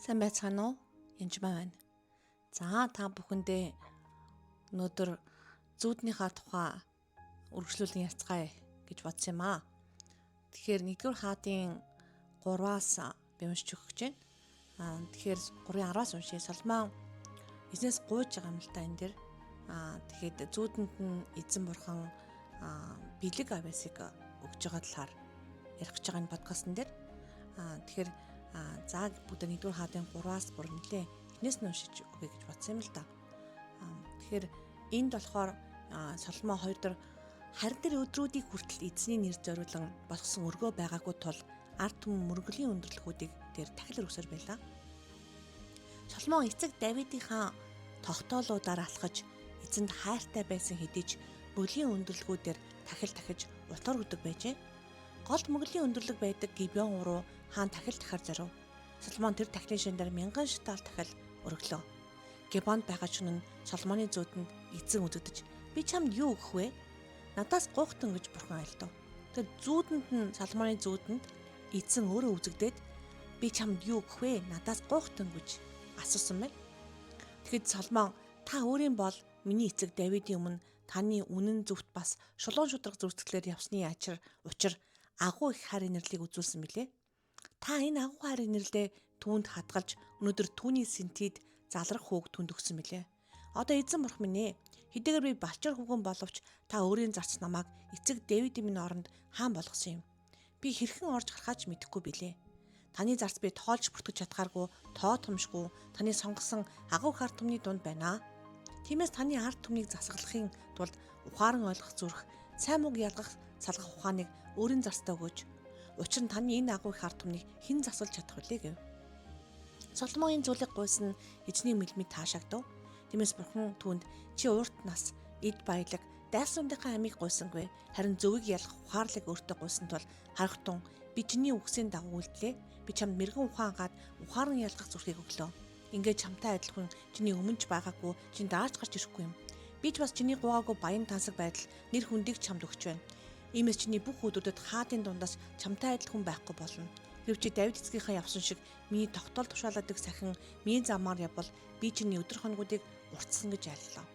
Сайн байцгаана уу? Янжмаа байна. За та бүхэндээ өнөөдөр зүүднийхаа тухай үргэлжлүүлэн ярьцгаая гэж бодсон юм аа. Тэгэхээр 1-р хаадын 3-аас би уншиж өгч байна. Тэгэхээр 3:10-аас уншия. Соломон эзнээс гуйж байгаа юм л та энэ дэр. Тэгэхэд зүүдэнд нь эзэн бурхан бэлэг авяасыг өгж байгаа талаар ярих гэж байгаа энэ подкастн дээр. Тэгэхээр за бүгд 1-р хаадын 3-аас бүр нэлээ эхнээс нь уншиж өгье гэж бодсон юм л да. Тэгэхээр энд болохоор Соломон 2 дахь харин тэр өдрүүдийг хүртэл эзний нэр зориулан болгосон өргөө байгаагүй тул ард түмэн мөргөлийн өндөрлөхүүдийг тэр тахил өргөсөр байлаа. Соломон эцэг Давидынхаа тогтоолуудаар алхаж эзэнд хайртай байсан хэдий ч мөргөлийн өндөрлөхүүдээр тахил тахиж утгаар өгдөг байжээ. Голд мөргөлийн өндөрлөг байдаг Гибеон руу хаан тахил тахаар зорив. Соломон тэр тахилын шинээр 1000 шатаал тахил өргөлөө. Гибеонд байгаа шөнө нь Соломоны зүүдэнд эзэн үзэгдэж "Би чамд юу өгөх вэ? Надаас гуйхтан" гэж бурхан айлдав. Тэр зүүдэнд нь Соломоны зүүдэнд эзэн өөрөө үзэгдээд "Би чамд юу өгөх вэ? Надаас гуйхтан" гэж асуусан байна. Тэгэхэд Соломон "Та өөрийн бол миний эцэг Давидын өмнө таны үнэн зөвхт бас шулуун шударга зүртгэлээр явсны учир агуу их хайр инэрлийг үзүүлсэн билээ. Та энэ агуу хайр инэрлээ түүнд хадгалж өнөөдөр түүний сэнтид залрах хүүг түнд өгсөн билээ. Одоо эзэн бурхан минь ээ, хэдийгээр би балчир хүүгэн боловч та өөрийн зарц намайг эцэг Давидын минь оронд хаан болгосон юм. Би хэрхэн орж гарахаач мэдэхгүй билээ. Таны зарц би тоолж бүртгэж чадхааргүй, тоо томшгүй таны сонгосон агуу ард түмний дунд байна. Тиймээс таны ард түмнийг засаглахын тулд ухаан ойлгох зүрх, сайн мууг ялгах салгах ухааныг өөрийн зарцтай өгөөч. Учир нь таны энэ агуу их ард түмнийг хэн засалж чадах вүлээ гэв. Соломон энэ зүйлийг гуйсан эзний мэлмид таашаагдав. Тиймээс бурхан түүнд "Чи урт нас, эд баялаг, дайсруудынхаа амийг гуйсангүй, харин зөвийг ялах ухаарлыг өөртөө гуйсан тул харахтун би чиний үгсийн дагуу үйлдлээ. Би чамд мэрэгэн ухаан гаад ухаан ялгах зүрхийг өглөө. Ингээд чамтай адилхан чиний өмнөж байгаагүй, чинь дааж гарч ирэхгүй юм. Би ч бас чиний гуйгаагүй баян тансаг байдал нэр хүндийг чамд өгч байна. Иймээс чиний бүх өдрүүдэд хаадын дундаас чамтай адилхан байхгүй болно. Гэвч чи Давид эцгийнхаа явсан шиг миний тогтоол тушаалаадаг сахин миний замаар явбал би чиний өдөр хоногуудыг уртсан" гэж айллаа.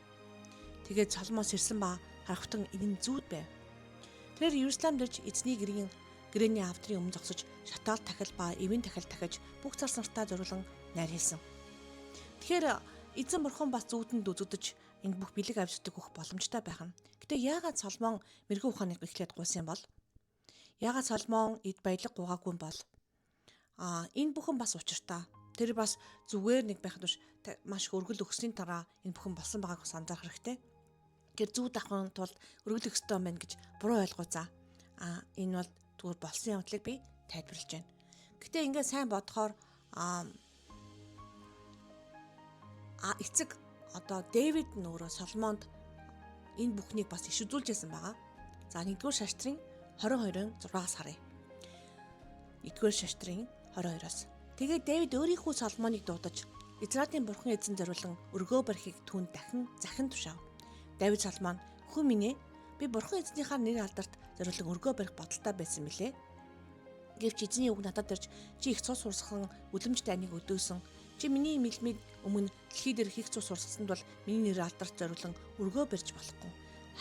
Тэгээд Соломон сэрсэн ба харахтун энэ нь зүүд байв. Тэр Иерусалим дэрж эзний гэрээний авдрын өмнө зогсож шатаал тахил ба эвийн тахил тахиж бүх цар сартаа зориулан найр хийсэн. Тэгэхээр эзэн бурхан бас зүүдэнд үзэгдэж энэ бүх бэлэг авьяасыг өгөх боломжтой байх нь. Гэтэ яагаад Соломон мэрэгэн ухааныг эхлээд гуйсан бол? Яагаад Соломон эд баялаг гуйгаагүй бол? Энэ бүхэн бас учиртай. Тэр бас зүгээр нэг байхад биш маш их өргөл өгсөний дараа энэ бүхэн болсон байгааг санджаарах хэрэгтэй. Тэр зүүд авахын тулд өргөл өгсөй юм байна гэж буруу ойлгоо за. Энэ бол зүгээр болсон явдлыг би тайлбарлаж байна. Гэтэ ингээд сайн бодохоор эцэг одоо Давид нь өөрөө Соломонд энэ бүхнийг бас иш үзүүлжсэн байгаа. За 1-р шаштрын 22-ын 6-аас харъя. 1-р шаштрын 22-оос. Тэгээд Давид өөрийнхөө Соломоныг дуудаж Израилийн бурхан эзэн зориулан өргөө барихыг түүнд дахин захин тушаав. Давид Соломон "Хүү минь ээ, би бурхан эзнийхээ нэр алдарт зориулан өргөө барих бодолтой байсан мөлий. Гэвч эзний үг надад ирж чи их цус урсган үлэмж дайныг өдөөсөн. Чи миний мэлмид өмнө дэлхий дээр их цус урсгасанд бол миний нэр алдарт зориулан өргөө барьж болохгүй.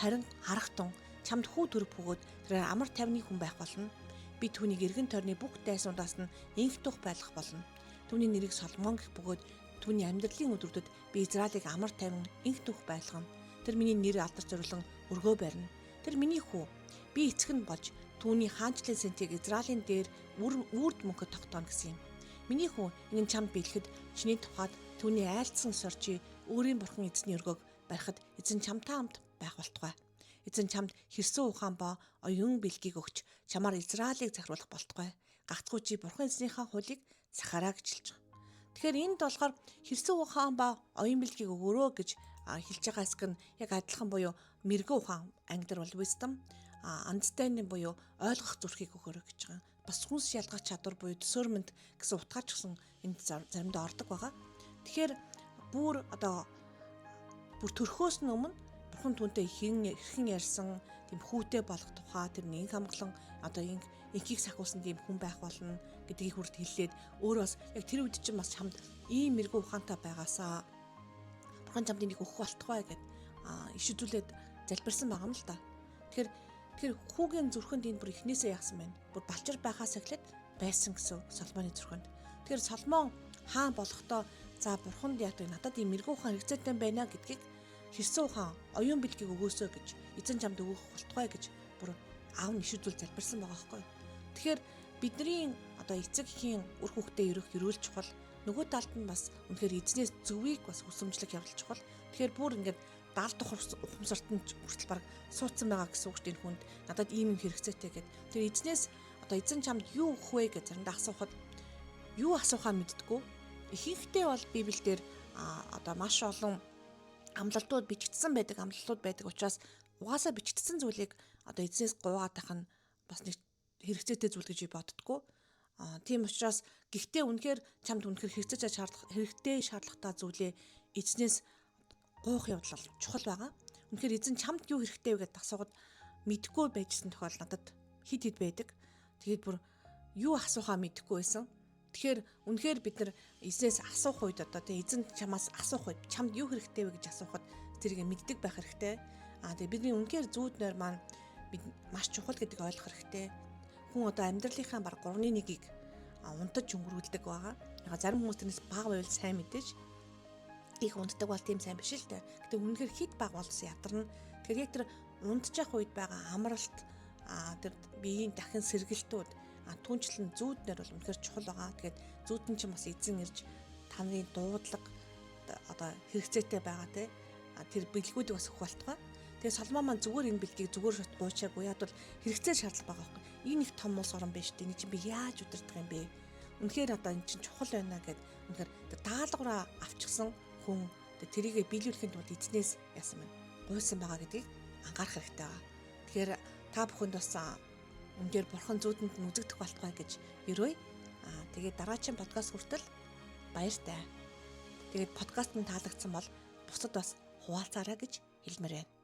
Харин харахтун чамд хүү төрөв бөгөөд тэр амар тайвны хүн байх болно. Би түүнийг эргэн тойрны бүх дайсуудаас нь инх тух байлгах болно. Түүний нэрийг Соломон гэх бөгөөд түүний амьдралын өдрүүдэд би Израилийг амар тайван инх тух байлгана. Тэр миний нэр алдарт зориулан өргөө барина. Тэр миний хүү. Би эцэг нь болж түүний хаанчлалын сэнтийг Израилийн дээр үрд мөнхөд тогтооно гэсэн юм. Миний хүү, энэ нь чамд бэлгэд чиний тухайд түүний айлдсан сорчи өөрийн бурхан эзний өргөөг барихад эзэн чамтай хамт байх болтугай. Эзэн чамд хэрсэн ухаан ба оюун бэлгийг өгч чамаар Израилийг захируулах болтугай. Гагцхүү чи бурхан эзнийхээ хуулийг сахараа гэж хэлж байгаа. Тэгэхээр энд болохоор хэрсэн ухаан ба оюун бэлгийг өгөрөө гэж хэлж байгаа хэсэг нь яг адилхан буюу мэрэгэн ухаан, ангидэр бол wisdom, understanding буюу ойлгох зүрхийг өгөрөө гэж байгаа. Бас хүнс ялгах чадвар буюу discernment гэсэн утгаач гэсэн энд заримдаа ордог байгаа. Тэгэхээр бүр төрхөөс нь өмнө бурхан түүнтэй хэрхэн ярьсан, тийм хүүтэй болох тухай тэр нэг хамглан инхийг сахиулсан тийм хүн байх болно. гэдгийг хүрд хэллээд өөр бас яг тэр үед чинь бас чамд ийм мэрэгүү ухаантай байгаасаа бурхан чамд энийг өгөх болтугай гэд иш үзүүлээд залбирсан байгаа юм л да. Тэгэхээр хүүгийн зүрхэнд энэ бүр эхнээсээ яасан байна. Бүр балчир байхаас эхлээд байсан гэсэн Соломоны зүрхэнд. Тэгэхээр Соломон хаан болохдоо за бурханд яг надад ийм мэрэгүү ухаан хэрэгцээтэй байна гэдгийг хэрсэн ухаан оюун бэлгийг өгөөсөө гэж эзэн чамд өгөх болтугай гэж бүр аав нь иш үзүүл залбирсан байгаа байхгүй. Тэгэхээр бидний одоо эцэг эхийн үр хүүхдээ ерөөлж чухал. Нөгөө талд нь бас үнэхээр эзнээс зөвийг бас хүсэмжлэх явдал чухал. Тэгэхээр бүр ингээд даалт ухамсартанд хүртэл баг суудсан байгаа гэсэн үг чинь хүнд надад ийм юм хэрэгцээтэй гэд. Тэр эзнээс одоо эзэн чамд юу өгөх вэ гэж заримдаа асуухад юу асуухаа мэддэггүй. Ихэнхдээ бол Библиэлд одоо маш олон амлалтууд бичигдсэн байдаг учраас угаасаа бичигдсэн зүйлийг одоо эзнээс гуугаад байх нь бас нэг хэрэгцээтэй зүйл гэж боддгоо. Тийм учраас гэхдээ үнэхээр чамд үнэхээр хэрэгтэй шаардлагатай зүйлээ эзнээс гуух явдал чухал байгаа. Үнэхээр эзэн чамд юу хэрэгтэй вэ гэдээ асуухад мэдэхгүй байжсэн тохиол надад хид байдаг. Тэгээд бүр юу асуухаа мэдэхгүй байсан. Тэгэхээр үнэхээр бид нар эзнээс асуух үед одоо тийм эзэн чамаас асуух үед чамд юу хэрэгтэй вэ гэж асуухад зэрэг мэддэг байх хэрэгтэй. Тэгээд бидний үнэхээр зүүд нойр маань бид маш чухал гэдгийг ойлгох хэрэгтэй. Хүн одоо амьдралынхаа баг 3/1-ийг унтаж өнгөрүүлдэг байгаа. Яг зарим хүмүүс тэрнээс бага байвал сайн мэдээж их унтдаг бол тийм сайн биш л дээ. Гэтэ үнэхээр хит бага болсон ядарна. Тэгэхээр яг тэр унтчих үед байгаа амралт тэр биеийн дахин сэргэлтүүд түнчлэн зүүднэр бол үнэхээр чухал байгаа. Тэгээд зүүдэн чинь бас эзэн ирж таны дуудлага одоо хэрэгцээтэй байгаа те. Тэр бэлгүүдийг бас өгөх болтугай. Тэгээ Соломон маань зүгээр энэ бэлгийг зүгээр шат гуйчаагүй. Яг бол хэрэгцээ шаардлага байгаа байхгүй. Энэ их том улс орон биш дээ. Энийг чинь би яаж удирдах юм бэ? Үнэхээр одоо эн чинь чухал байна гэд үнэхээр даалгавраа авчихсан хүн тэрийгэ биелүүлэхэд тулд эзнээс яасан байна. Гуйсан байгаа гэдгийг анхаарах хэрэгтэй байгаа. Тэгэхээр та бүхэнд бас үнээр бурхан зүүдэнд нь үзэгдэх болтугай гэж ерөөе. Тэгээд дараагийн подкаст хүртэл баяртай. Тэгээд подкаст нь таалагдсан бол бусад бас хуваалцаарай гэж хэлмээр байна.